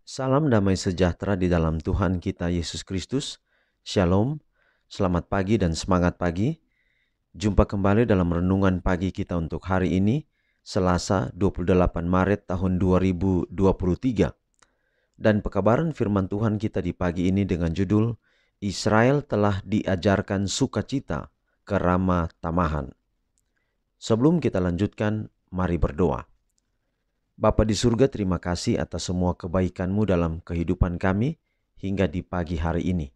Salam damai sejahtera di dalam Tuhan kita Yesus Kristus. Shalom, selamat pagi dan semangat pagi. Jumpa kembali dalam renungan pagi kita untuk hari ini, Selasa 28 Maret tahun 2023. Dan pekabaran firman Tuhan kita di pagi ini dengan judul, Israel telah diajarkan sukacita ke Rama Tamahan. Sebelum kita lanjutkan, mari berdoa. Bapa di surga, terima kasih atas semua kebaikan-Mu dalam kehidupan kami hingga di pagi hari ini.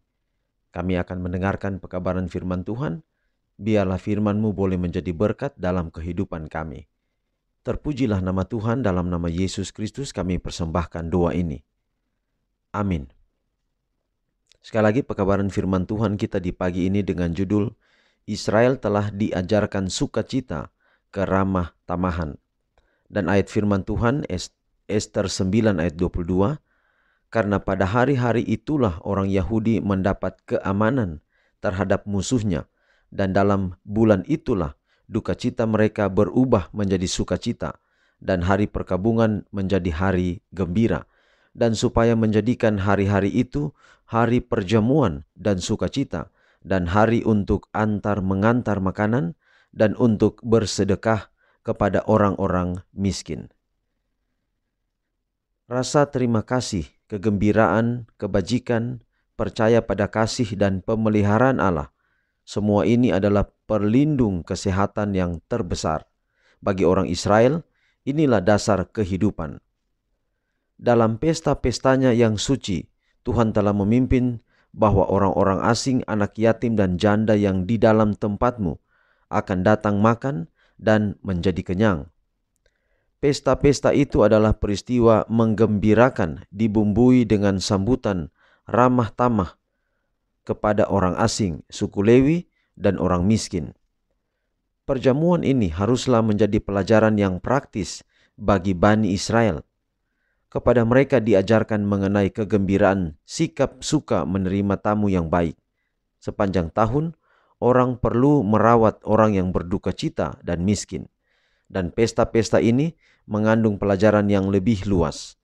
Kami akan mendengarkan pekabaran firman Tuhan. Biarlah firman-Mu boleh menjadi berkat dalam kehidupan kami. Terpujilah nama Tuhan, dalam nama Yesus Kristus kami persembahkan doa ini. Amin. Sekali lagi pekabaran firman Tuhan kita di pagi ini dengan judul, Israel telah diajarkan sukacita ke Rama Tamahan. Dan ayat firman Tuhan Ester 9 ayat 22, karena pada hari-hari itulah orang Yahudi mendapat keamanan terhadap musuhnya, dan dalam bulan itulah duka cita mereka berubah menjadi sukacita, dan hari perkabungan menjadi hari gembira. Dan supaya menjadikan hari-hari itu hari perjamuan dan sukacita, dan hari untuk mengantar makanan, dan untuk bersedekah kepada orang-orang miskin. Rasa terima kasih, kegembiraan, kebajikan, percaya pada kasih dan pemeliharaan Allah. Semua ini adalah perlindung kesehatan yang terbesar. Bagi orang Israel, inilah dasar kehidupan. Dalam pesta-pestanya yang suci, Tuhan telah memimpin bahwa orang-orang asing, anak yatim dan janda yang di dalam tempatmu akan datang makan dan menjadi kenyang. Pesta-pesta itu adalah peristiwa menggembirakan, dibumbui dengan sambutan ramah tamah kepada orang asing, suku Lewi, dan orang miskin. Perjamuan ini haruslah menjadi pelajaran yang praktis bagi Bani Israel. Kepada mereka diajarkan mengenai kegembiraan, sikap suka menerima tamu yang baik. Sepanjang tahun, orang perlu merawat orang yang berduka cita dan miskin. Dan pesta-pesta ini mengandung pelajaran yang lebih luas.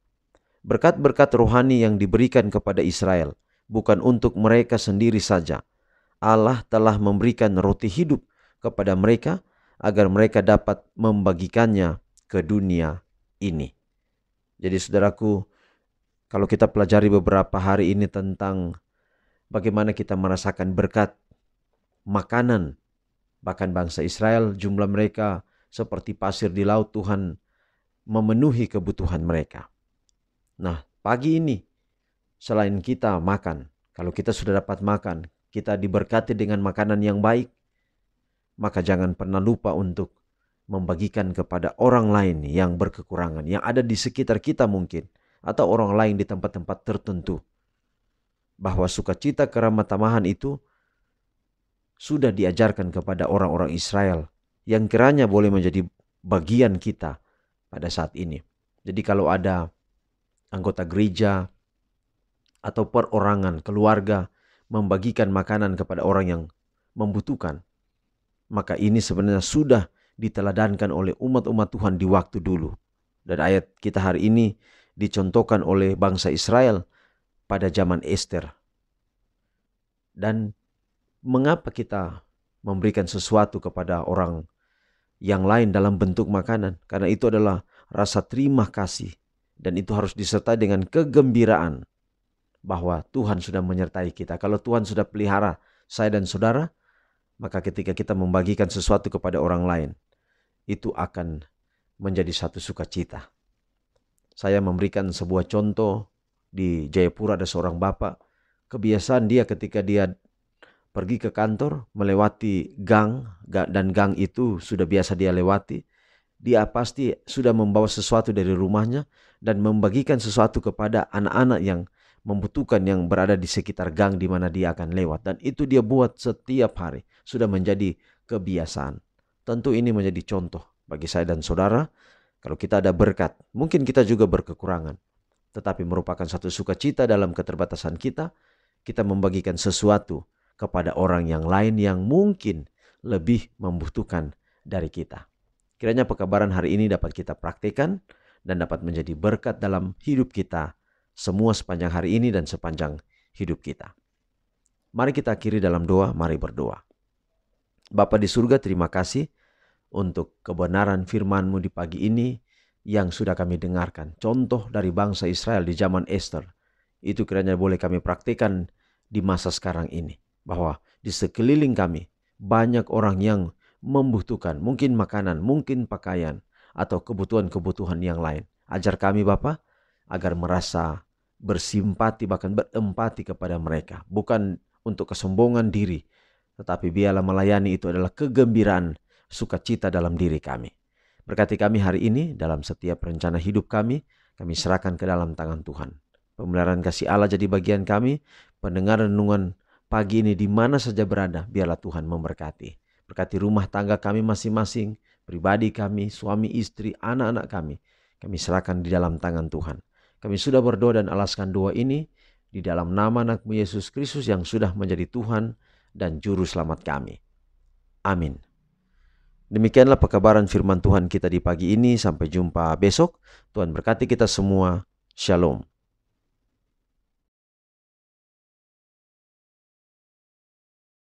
Berkat-berkat rohani yang diberikan kepada Israel bukan untuk mereka sendiri saja. Allah telah memberikan roti hidup kepada mereka agar mereka dapat membagikannya ke dunia ini. Jadi saudaraku, kalau kita pelajari beberapa hari ini tentang bagaimana kita merasakan berkat makanan, bahkan bangsa Israel jumlah mereka seperti pasir di laut, Tuhan memenuhi kebutuhan mereka. Nah, pagi ini selain kita makan, kalau kita sudah dapat makan, kita diberkati dengan makanan yang baik, maka jangan pernah lupa untuk membagikan kepada orang lain yang berkekurangan, yang ada di sekitar kita mungkin, atau orang lain di tempat-tempat tertentu. Bahwa sukacita keramah tamahan itu sudah diajarkan kepada orang-orang Israel, yang kiranya boleh menjadi bagian kita pada saat ini. Jadi kalau ada anggota gereja atau perorangan, keluarga membagikan makanan kepada orang yang membutuhkan, maka ini sebenarnya sudah diteladankan oleh umat-umat Tuhan di waktu dulu. Dan ayat kita hari ini dicontohkan oleh bangsa Israel pada zaman Ester. Dan mengapa kita memberikan sesuatu kepada orang yang lain dalam bentuk makanan? Karena itu adalah rasa terima kasih, dan itu harus disertai dengan kegembiraan bahwa Tuhan sudah menyertai kita. Kalau Tuhan sudah pelihara saya dan saudara, maka ketika kita membagikan sesuatu kepada orang lain, itu akan menjadi satu sukacita. Saya memberikan sebuah contoh. Di Jayapura ada seorang bapak, kebiasaan dia ketika dia pergi ke kantor melewati gang, dan gang itu sudah biasa dia lewati, dia pasti sudah membawa sesuatu dari rumahnya dan membagikan sesuatu kepada anak-anak yang membutuhkan, yang berada di sekitar gang di mana dia akan lewat. Dan itu dia buat setiap hari, sudah menjadi kebiasaan. Tentu ini menjadi contoh bagi saya dan saudara. Kalau kita ada berkat, mungkin kita juga berkekurangan, tetapi merupakan satu sukacita dalam keterbatasan kita, kita membagikan sesuatu kepada orang yang lain yang mungkin lebih membutuhkan dari kita. Kiranya pekabaran hari ini dapat kita praktikkan dan dapat menjadi berkat dalam hidup kita semua sepanjang hari ini dan sepanjang hidup kita. Mari kita akhiri dalam doa, mari berdoa. Bapa di surga, terima kasih untuk kebenaran firman-Mu di pagi ini yang sudah kami dengarkan. Contoh dari bangsa Israel di zaman Esther, itu kiranya boleh kami praktikkan di masa sekarang ini. Bahwa di sekeliling kami banyak orang yang membutuhkan mungkin makanan, mungkin pakaian, atau kebutuhan-kebutuhan yang lain. Ajar kami Bapa agar merasa bersimpati bahkan berempati kepada mereka. Bukan untuk kesombongan diri, tetapi biarlah melayani itu adalah kegembiraan, sukacita dalam diri kami. Berkati kami hari ini dalam setiap rencana hidup kami serahkan ke dalam tangan Tuhan. Pemeliharaan kasih Allah jadi bagian kami. Pendengar renungan pagi ini di mana saja berada, biarlah Tuhan memberkati. Berkati rumah tangga kami masing-masing, pribadi kami, suami, istri, anak-anak kami serahkan di dalam tangan Tuhan. Kami sudah berdoa dan alaskan doa ini di dalam nama Anak-Mu Yesus Kristus yang sudah menjadi Tuhan dan Juru Selamat kami. Amin. Demikianlah pekabaran firman Tuhan kita di pagi ini. Sampai jumpa besok. Tuhan berkati kita semua. Shalom.